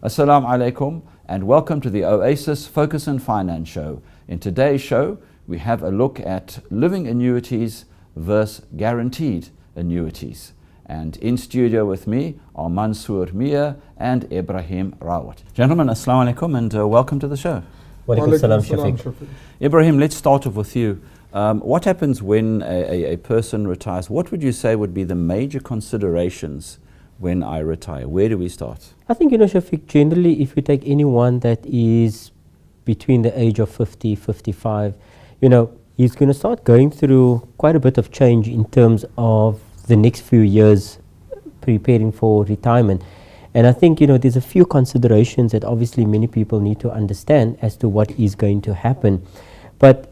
Assalamu alaikum and welcome to the Oasis Focus on Finance show. In today's show, we have a look at living annuities versus guaranteed annuities. And in studio with me are Mansoor and Ebrahim Rawoot. Gentlemen, assalamu alaikum and welcome to the show. Wa alaikum salam, Shafiq. Ebrahim, let's start off with you. What happens when a person retires? What would you say would be the major considerations when I retire? Where do we start? I think, Shafiq, generally if you take anyone that is between the age of 50, 55, he's going to start going through quite a bit of change in terms of the next few years preparing for retirement. And I think, there's a few considerations that obviously many people need to understand as to what is going to happen. But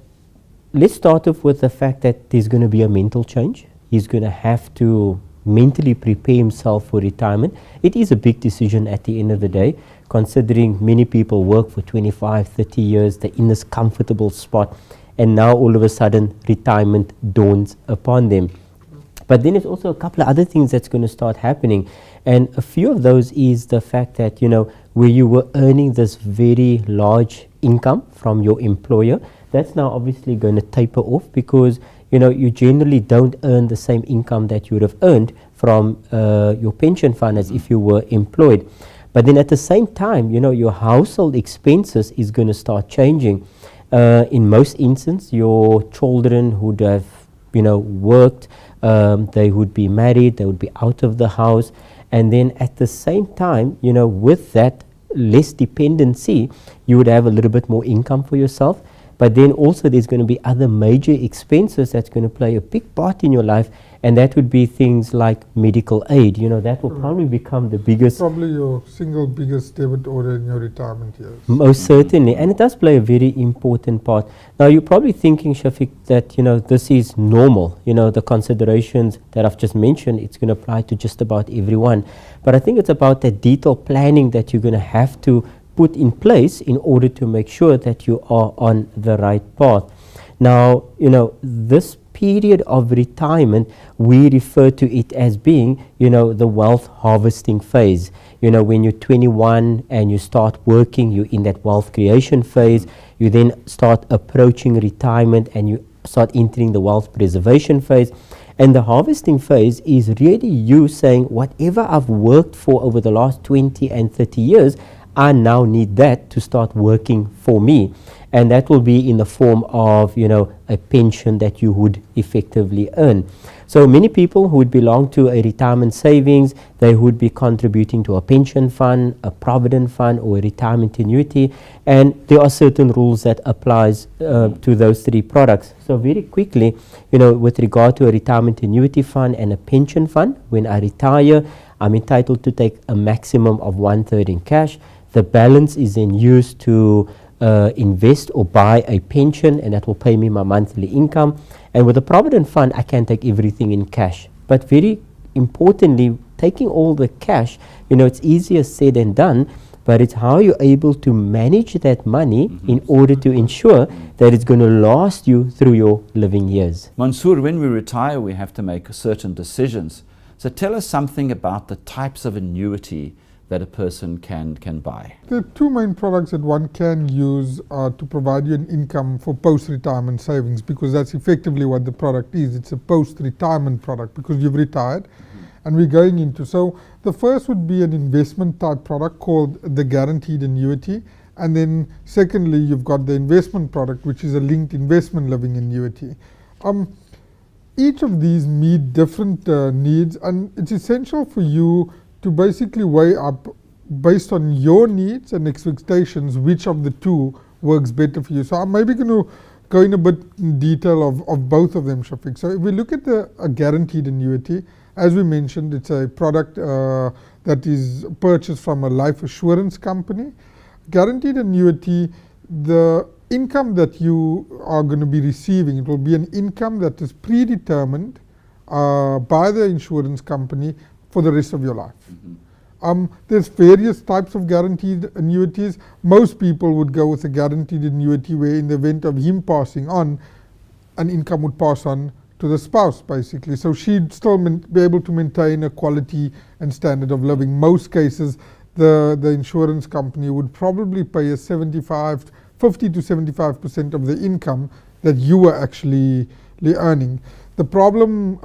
let's start off with the fact that there's going to be a mental change. He's going to have to mentally prepare himself for retirement. It is a big decision at the end of the day, considering many people work for 25, 30 years, they're in this comfortable spot, and now all of a sudden retirement dawns upon them. But then there's also a couple of other things that's going to start happening, and a few of those is the fact that, where you were earning this very large income from your employer, that's now obviously going to taper off because you generally don't earn the same income that you would have earned from your pension fund as if you were employed. But then at the same time, your household expenses is going to start changing. In most instances, your children would have, worked, they would be married, they would be out of the house. And then at the same time, with that less dependency, you would have a little bit more income for yourself. But then also there's going to be other major expenses that's going to play a big part in your life, and that would be things like medical aid. That will probably become the biggest... Probably your single biggest debit order in your retirement years. Most certainly, and it does play a very important part. Now you're probably thinking, Shafiq, that this is normal. The considerations that I've just mentioned, it's going to apply to just about everyone. But I think it's about that detailed planning that you're going to have to put in place in order to make sure that you are on the right path. Now, this period of retirement, we refer to it as being, the wealth harvesting phase. When you're 21 and you start working, you're in that wealth creation phase. You then start approaching retirement and you start entering the wealth preservation phase. And the harvesting phase is really you saying, whatever I've worked for over the last 20 and 30 years, I now need that to start working for me. And that will be in the form of, a pension that you would effectively earn. So many people who would belong to a retirement savings, they would be contributing to a pension fund, a provident fund, or a retirement annuity. And there are certain rules that applies to those three products. So very quickly, with regard to a retirement annuity fund and a pension fund, when I retire, I'm entitled to take a maximum of 1/3 in cash. The balance is then used to invest or buy a pension, and that will pay me my monthly income. And with a provident fund, I can take everything in cash. But very importantly, taking all the cash, it's easier said than done, but it's how you're able to manage that money in order to ensure that it's going to last you through your living years. Mansoor, when we retire, we have to make certain decisions. So tell us something about the types of annuity that a person can buy. There are two main products that one can use to provide you an income for post-retirement savings, because that's effectively what the product is. It's a post-retirement product because you've retired and we're going into. So the first would be an investment type product called the guaranteed annuity. And then secondly, you've got the investment product, which is a linked investment living annuity. Each of these meet different needs, and it's essential for you to basically weigh up, based on your needs and expectations, which of the two works better for you. So I'm maybe going to go in a bit in detail of both of them, Shafiq. So if we look at a guaranteed annuity, as we mentioned, it's a product that is purchased from a life assurance company. Guaranteed annuity, the income that you are going to be receiving, it will be an income that is predetermined by the insurance company for the rest of your life. There's various types of guaranteed annuities. Most people would go with a guaranteed annuity where in the event of him passing on, an income would pass on to the spouse basically. So she'd still be able to maintain a quality and standard of living. Most cases the insurance company would probably pay a 50 to 75% of the income that you were actually earning. The problem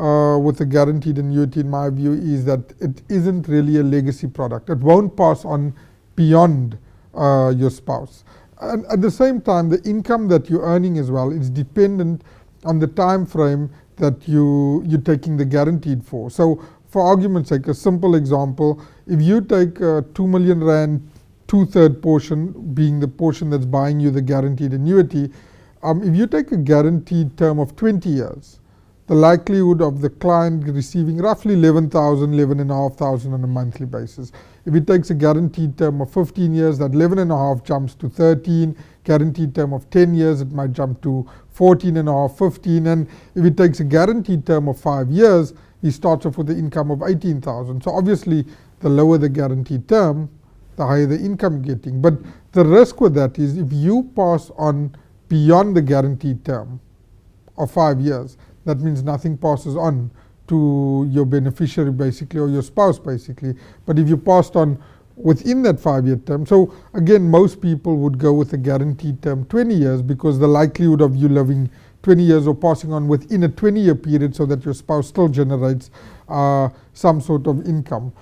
with a guaranteed annuity, in my view, is that it isn't really a legacy product. It won't pass on beyond your spouse. And at the same time, the income that you're earning as well is dependent on the time frame that you're taking the guaranteed for. So for argument's sake, a simple example, if you take 2 million rand, 2/3 portion being the portion that's buying you the guaranteed annuity, if you take a guaranteed term of 20 years, the likelihood of the client receiving roughly 11,000, 11,500 on a monthly basis. If it takes a guaranteed term of 15 years, that 11.5 jumps to 13. Guaranteed term of 10 years, it might jump to 14.5, 15. And if it takes a guaranteed term of 5 years, he starts off with the income of 18,000. So obviously, the lower the guaranteed term, the higher the income you're getting. But the risk with that is if you pass on beyond the guaranteed term of 5 years, that means nothing passes on to your beneficiary basically, or your spouse basically. But if you passed on within that 5-year term, so again, most people would go with a guaranteed term 20 years because the likelihood of you living 20 years or passing on within a 20-year period so that your spouse still generates some sort of income.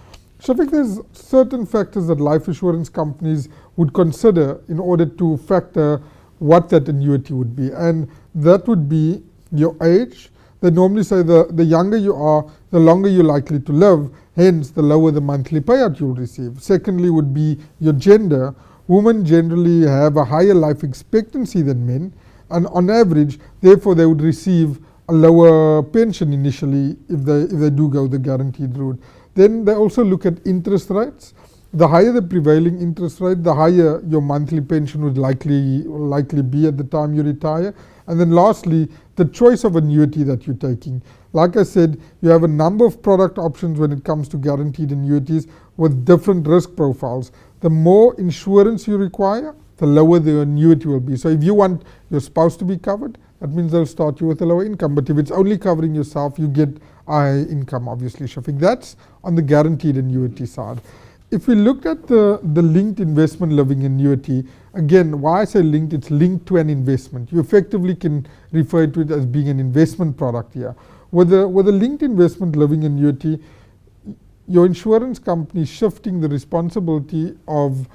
Shafiq, there's certain factors that life insurance companies would consider in order to factor what that annuity would be, and that would be your age. They normally say the younger you are, the longer you're likely to live, hence the lower the monthly payout you'll receive. Secondly would be your gender. Women generally have a higher life expectancy than men, and on average, therefore they would receive a lower pension initially if they do go the guaranteed route. Then they also look at interest rates. The higher the prevailing interest rate, the higher your monthly pension would likely be at the time you retire. And then lastly, the choice of annuity that you're taking. Like I said, you have a number of product options when it comes to guaranteed annuities with different risk profiles. The more insurance you require, the lower the annuity will be. So if you want your spouse to be covered, that means they'll start you with a lower income. But if it's only covering yourself, you get a high income, obviously, Shafiq. That's on the guaranteed annuity side. If we looked at the linked investment living annuity, again, why I say linked, it's linked to an investment. You effectively can refer to it as being an investment product here. With a linked investment living annuity, your insurance company is shifting the responsibility of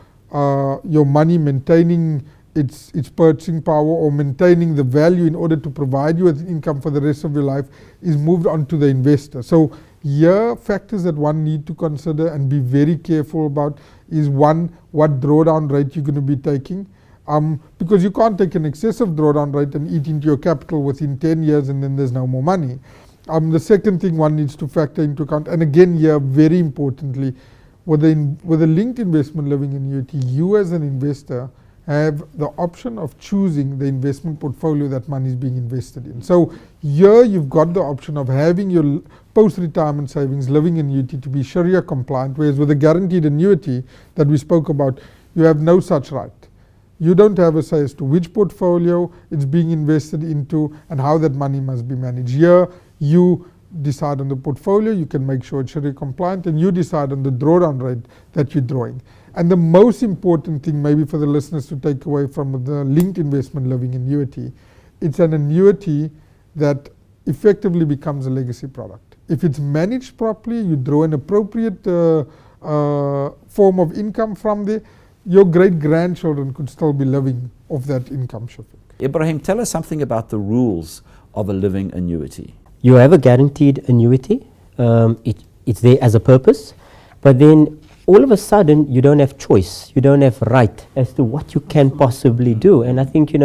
your money maintaining its purchasing power or maintaining the value in order to provide you with income for the rest of your life is moved on to the investor. So here, factors that one need to consider and be very careful about is one, what drawdown rate you're going to be taking. Because you can't take an excessive drawdown rate and eat into your capital within 10 years and then there's no more money. The second thing one needs to factor into account, and again here very importantly, with a linked investment living annuity, you as an investor have the option of choosing the investment portfolio that money is being invested in. So here you've got the option of having your post-retirement savings living annuity to be Sharia compliant, whereas with a guaranteed annuity that we spoke about, you have no such right. You don't have a say as to which portfolio it's being invested into and how that money must be managed. Here you decide on the portfolio, you can make sure it's Sharia compliant, and you decide on the drawdown rate that you're drawing. And the most important thing maybe for the listeners to take away from the linked investment living annuity, it's an annuity that effectively becomes a legacy product. If it's managed properly, you draw an appropriate form of income from there, your great-grandchildren could still be living off that income, Shafiq. Ebrahim, tell us something about the rules of a living annuity. You have a guaranteed annuity. It's there as a purpose, but then all of a sudden you don't have choice, you don't have right as to what you can possibly do. And I think,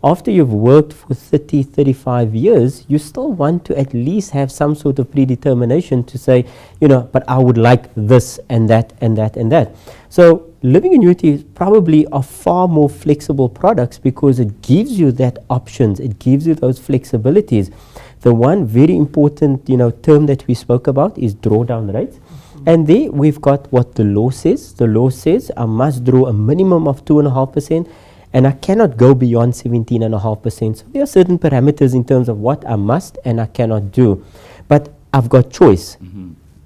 after you've worked for 30, 35 years, you still want to at least have some sort of predetermination to say, but I would like this and that and that and that. So living annuities probably are far more flexible products because it gives you that options, it gives you those flexibilities. The one very important term that we spoke about is drawdown rates. And there we've got what the law says. The law says I must draw a minimum of 2.5% and I cannot go beyond 17.5%. So there are certain parameters in terms of what I must and I cannot do. But I've got choice.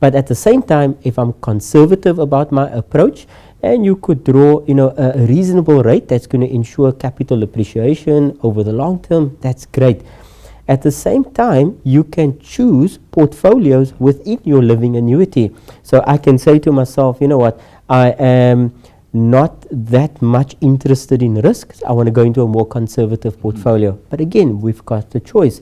But at the same time, if I'm conservative about my approach, and you could draw, a reasonable rate that's going to ensure capital appreciation over the long term, that's great. At the same time, you can choose portfolios within your living annuity. So I can say to myself, you know what, I am not that much interested in risks. I want to go into a more conservative portfolio. But again, we've got the choice.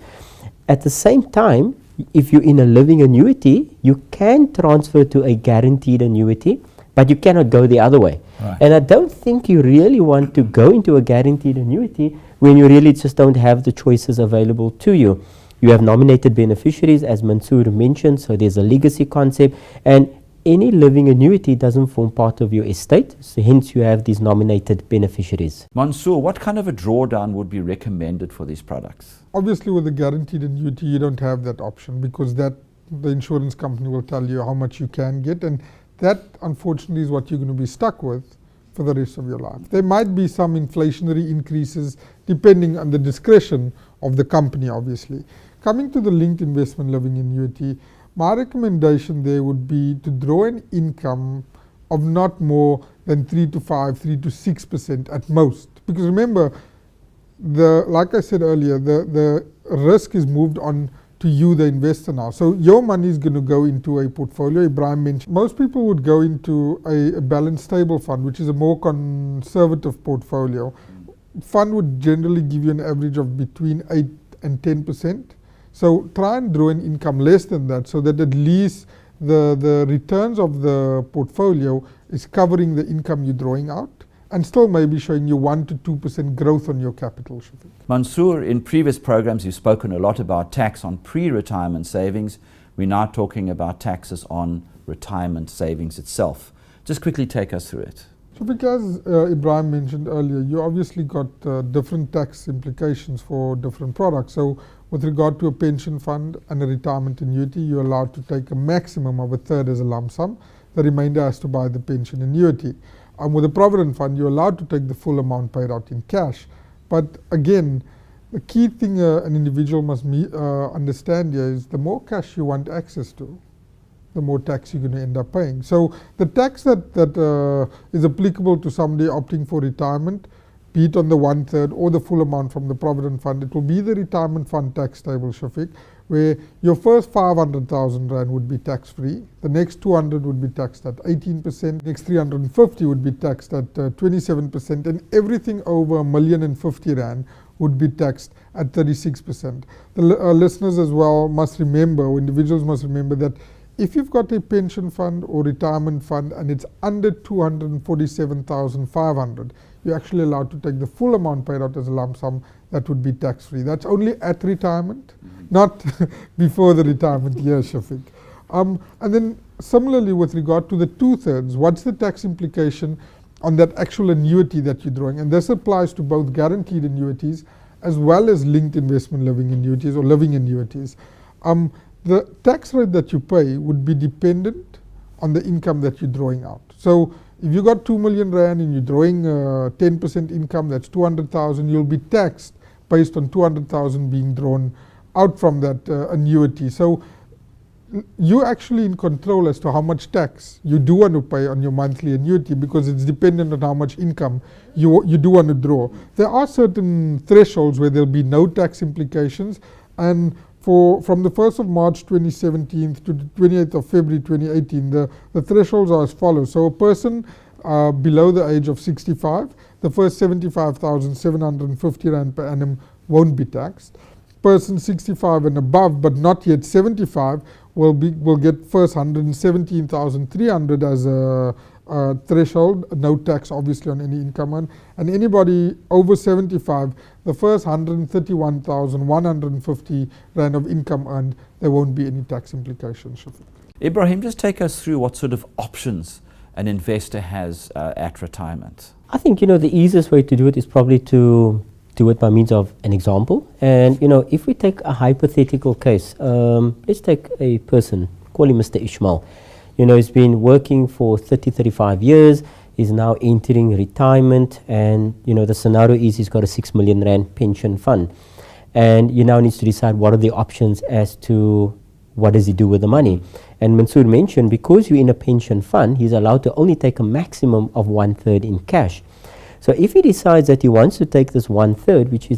At the same time, if you're in a living annuity, you can transfer to a guaranteed annuity, but you cannot go the other way. Right. And I don't think you really want to go into a guaranteed annuity when you really just don't have the choices available to you. You have nominated beneficiaries, as Mansoor mentioned, so there's a legacy concept, and any living annuity doesn't form part of your estate, so hence you have these nominated beneficiaries. Mansoor, what kind of a drawdown would be recommended for these products? Obviously, with a guaranteed annuity, you don't have that option because the insurance company will tell you how much you can get, and that, unfortunately, is what you're going to be stuck with for the rest of your life. There might be some inflationary increases depending on the discretion of the company, obviously. Coming to the linked investment living annuity, my recommendation there would be to draw an income of not more than 3 to 6% at most. Because remember, like I said earlier, the risk is moved on to you, the investor, now. So your money is going to go into a portfolio. Ebrahim mentioned most people would go into a balanced stable fund, which is a more conservative portfolio. Fund would generally give you an average of between 8 and 10%. So try and draw an income less than that, so that at least the returns of the portfolio is covering the income you're drawing out, and still maybe showing you 1 to 2% growth on your capital. Shafiq. Mansoor, in previous programs you've spoken a lot about tax on pre-retirement savings. We're now talking about taxes on retirement savings itself. Just quickly take us through it. So because Ebrahim mentioned earlier, you obviously got different tax implications for different products. So with regard to a pension fund and a retirement annuity, you're allowed to take a maximum of 1/3 as a lump sum. The remainder has to buy the pension annuity. With a provident fund, you're allowed to take the full amount paid out in cash. But again, the key thing an individual must understand here is the more cash you want access to, the more tax you're going to end up paying. So the tax that is applicable to somebody opting for retirement, be it on the 1/3 or the full amount from the provident fund, it will be the retirement fund tax table, Shafiq, where your first 500,000 Rand would be tax-free, the next 200 would be taxed at 18%, next 350 would be taxed at 27%, and everything over R1,050,000 would be taxed at 36%. The listeners as well must remember, or individuals must remember, that if you've got a pension fund or retirement fund and it's under 247,500, you're actually allowed to take the full amount paid out as a lump sum. That would be tax-free. That's only at retirement, not before the retirement year, Shafiq. And then similarly with regard to the 2/3, what's the tax implication on that actual annuity that you're drawing? And this applies to both guaranteed annuities as well as linked investment living annuities or living annuities. The tax rate that you pay would be dependent on the income that you're drawing out. So if you got 2 million Rand and you're drawing 10% income, that's 200,000, you'll be taxed based on 200,000 being drawn out from that annuity. So you're actually in control as to how much tax you do want to pay on your monthly annuity, because it's dependent on how much income you do want to draw. There are certain thresholds where there'll be no tax implications, and from the 1st of March 2017 to the 28th of February 2018, the thresholds are as follows. So a person below the age of 65, the first 75,750 Rand per annum won't be taxed. Person 65 and above but not yet 75 will get first 117,300 as a threshold, no tax obviously on any income earned, and anybody over 75, the first 131,150 Rand of income earned, there won't be any tax implications. Shafiq. Ebrahim, just take us through what sort of options an investor has at retirement. I think, the easiest way to do it is probably to do it by means of an example. And, if we take a hypothetical case, let's take a person, call him Mr. Ishmael. He's been working for 35 years, he's now entering retirement, and, the scenario is he's got a 6 million Rand pension fund. And he now needs to decide what are the options as to what does he do with the money? And Mansoor mentioned, because you're in a pension fund, he's allowed to only take a maximum of 1/3 in cash. So if he decides that he wants to take this 1/3, which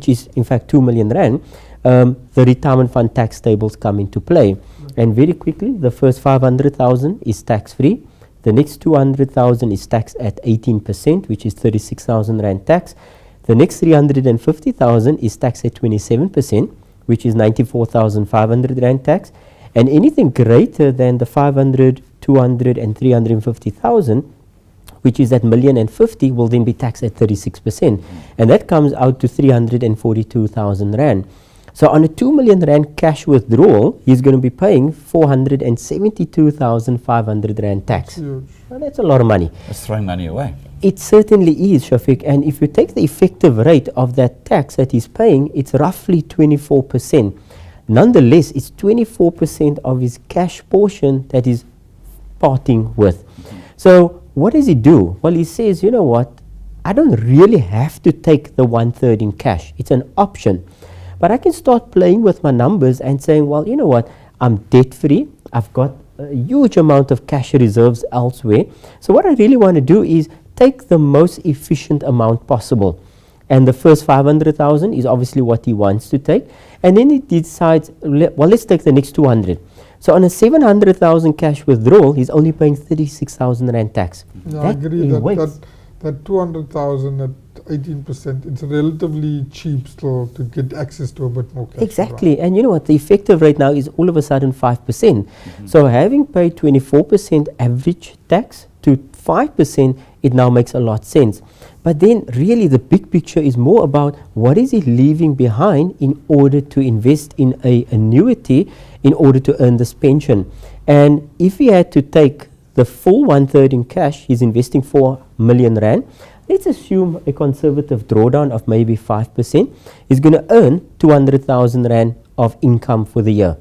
is in fact 2 million rand, the retirement fund tax tables come into play. And very quickly, the first 500,000 is tax free. The next 200,000 is taxed at 18%, which is 36,000 rand tax. The next 350,000 is taxed at 27%, which is 94,500 rand tax. And anything greater than the 500, 200 and 350,000, which is at 1,050,000, will then be taxed at 36%. And that comes out to 342,000 rand. So on a 2 million rand cash withdrawal, he's going to be paying 472,500 rand tax. Huge. Well, that's a lot of money. That's throwing money away. It certainly is, Shafiq. And if you take the effective rate of that tax that he's paying, it's roughly 24%. Nonetheless, it's 24% of his cash portion that he's parting with. So what does he do? Well, he says, you know what, I don't really have to take the 1/3 in cash. It's an option. But I can start playing with my numbers and saying, well, you know what, I'm debt free. I've got a huge amount of cash reserves elsewhere. So what I really want to do is take the most efficient amount possible. And the first 500,000 is obviously what he wants to take. And then he decides, well, let's take the next 200. So on a 700,000 cash withdrawal, he's only paying 36,000 rand tax. Yeah, I agree that 200,000 at 18%, it's relatively cheap still to get access to a bit more cash. Exactly. And you know what, the effective rate now is all of a sudden 5%. So having paid 24% average tax to 5%, it now makes a lot of sense. But then really the big picture is more about what is he leaving behind in order to invest in an annuity in order to earn this pension. And if he had to take the full 1/3 in cash, he's investing 4 million rand. Let's assume a conservative drawdown of maybe 5%. He's going to earn 200,000 rand of income for the year.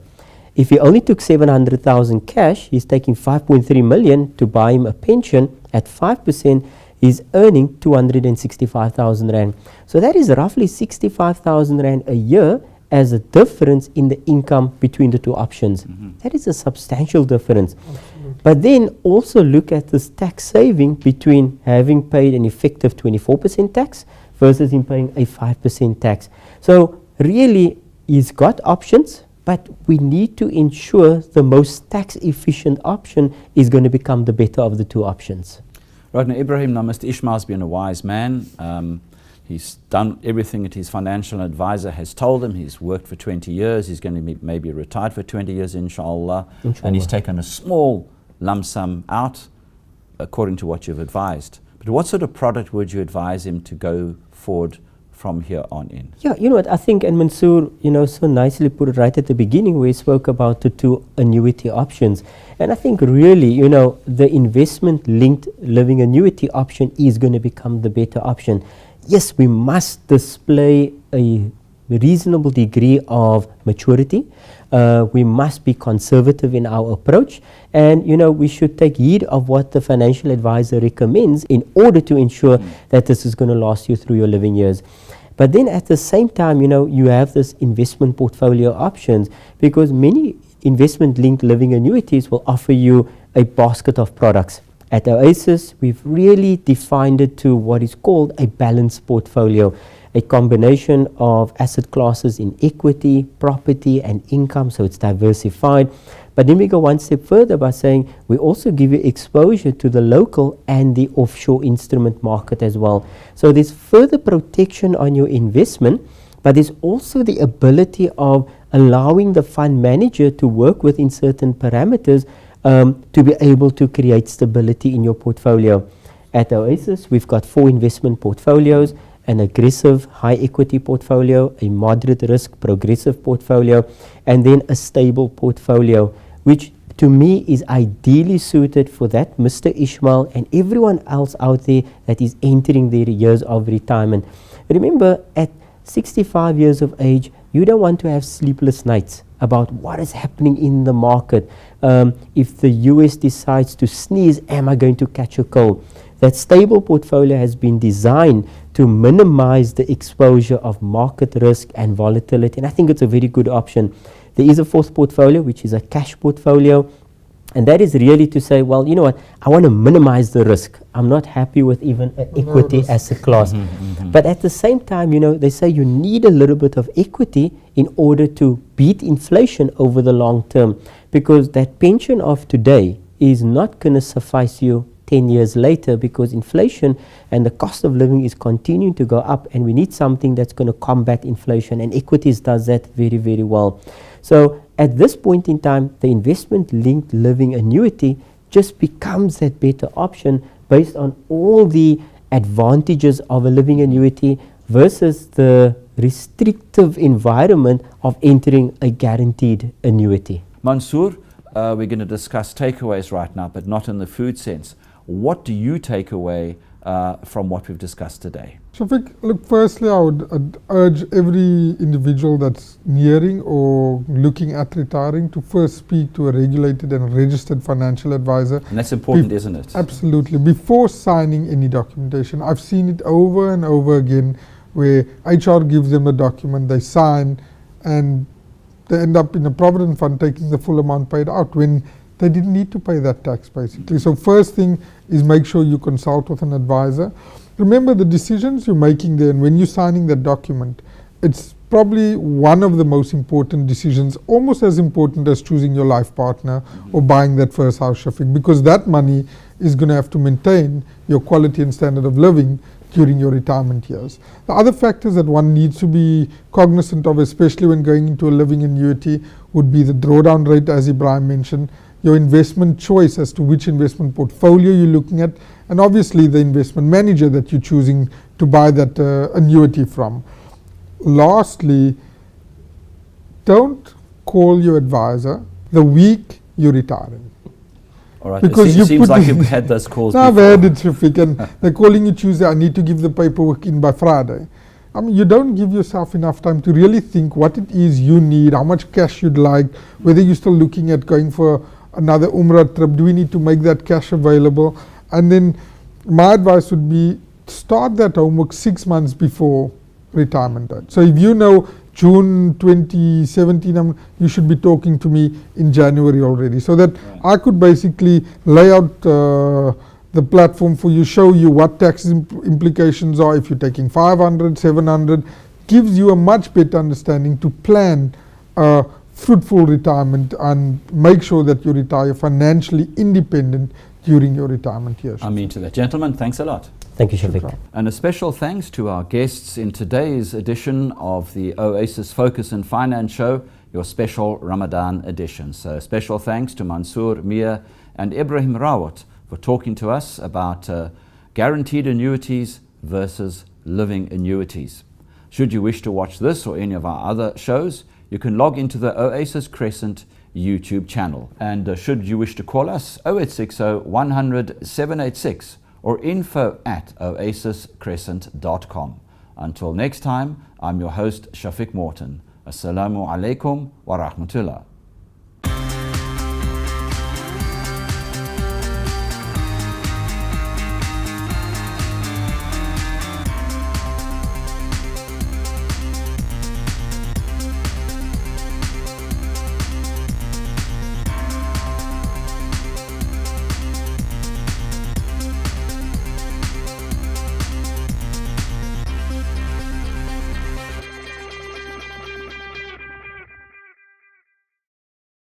If he only took 700,000 cash, he's taking 5.3 million to buy him a pension at 5%. He's earning 265,000 rand. So that is roughly 65,000 rand a year as a difference in the income between the two options. That is a substantial difference. But then also look at this tax saving between having paid an effective 24% tax versus him paying a 5% tax. So really, he's got options, but we need to ensure the most tax efficient option is going to become the better of the two options. Right, now Ebrahim, now Mr. Ishmael's been a wise man. He's done everything that his financial advisor has told him. He's worked for 20 years. He's going to be maybe retired for 20 years, inshallah. And he's taken a small lump sum out according to what you've advised. But what sort of product would you advise him to go forward from here on in? Yeah, you know what, I think, and Mansoor, so nicely put it right at the beginning where he spoke about the two annuity options. And I think really, the investment-linked living annuity option is going to become the better option. Yes, we must display a reasonable degree of maturity. We must be conservative in our approach, and we should take heed of what the financial advisor recommends in order to ensure that this is going to last you through your living years. But then at the same time, you have this investment portfolio options, because many investment-linked living annuities will offer you a basket of products. At Oasis, we've really defined it to what is called a balanced portfolio, a combination of asset classes in equity, property and income, so it's diversified. But then we go one step further by saying we also give you exposure to the local and the offshore instrument market as well. So there's further protection on your investment, but there's also the ability of allowing the fund manager to work within certain parameters to be able to create stability in your portfolio. At Oasis, we've got 4 investment portfolios: an aggressive high equity portfolio, a moderate risk progressive portfolio, and then a stable portfolio, which to me is ideally suited for that Mr. Ishmael and everyone else out there that is entering their years of retirement. Remember, at 65 years of age, you don't want to have sleepless nights about what is happening in the market. If the US decides to sneeze, am I going to catch a cold? That stable portfolio has been designed to minimize the exposure of market risk and volatility, and I think it's a very good option. There is a fourth portfolio, which is a cash portfolio. And that is really to say, well, you know what, I want to minimize the risk. I'm not happy with even equity as a class. But at the same time, you know, they say you need a little bit of equity in order to beat inflation over the long term, because that pension of today is not going to suffice you 10 years later, because inflation and the cost of living is continuing to go up, and we need something that's going to combat inflation, and equities does that very, very well. So at this point in time, the investment-linked living annuity just becomes that better option based on all the advantages of a living annuity versus the restrictive environment of entering a guaranteed annuity. Mansoor, we're going to discuss takeaways right now, but not in the food sense. What do you take away from what we've discussed today? Shafiq, look, firstly, I would urge every individual that's nearing or looking at retiring to first speak to a regulated and registered financial advisor. And that's important, isn't it? Absolutely. Before signing any documentation. I've seen it over and over again where HR gives them a document, they sign, and they end up in a provident fund taking the full amount paid out when they didn't need to pay that tax, basically. So first thing is make sure you consult with an advisor. Remember the decisions you're making there, and when you're signing that document, it's probably one of the most important decisions, almost as important as choosing your life partner or buying that first house, Shafiq, because that money is going to have to maintain your quality and standard of living during your retirement years. The other factors that one needs to be cognizant of, especially when going into a living annuity, would be the drawdown rate, as Ebrahim mentioned, your investment choice as to which investment portfolio you're looking at, and obviously the investment manager that you're choosing to buy that annuity from. Lastly, don't call your advisor the week you're retiring. All right, because it seems like you've had those calls before. I've before. had it, Shafiq, and they're calling you Tuesday, I need to give the paperwork in by Friday. I mean, you don't give yourself enough time to really think what it is you need, how much cash you'd like, whether you're still looking at going for another Umrah trip, do we need to make that cash available? And then my advice would be start that homework 6 months before retirement date. So if you know June 2017, you should be talking to me in January already, so that I could basically lay out the platform for you, show you what tax implications are if you're taking 500, 700, gives you a much better understanding to plan fruitful retirement and make sure that you retire financially independent during your retirement years. I mean to that. Gentlemen, thanks a lot. Thank you, Shafiq. And a special thanks to our guests in today's edition of the Oasis Focus and Finance Show, your special Ramadan edition. So special thanks to Mansoor, Mia and Ebrahim Rawoot for talking to us about guaranteed annuities versus living annuities. Should you wish to watch this or any of our other shows, you can log into the Oasis Crescent YouTube channel. And should you wish to call us, 0860 100 786 or info@oasiscrescent.com. Until next time, I'm your host, Shafiq Morten. Assalamu alaikum wa rahmatullah.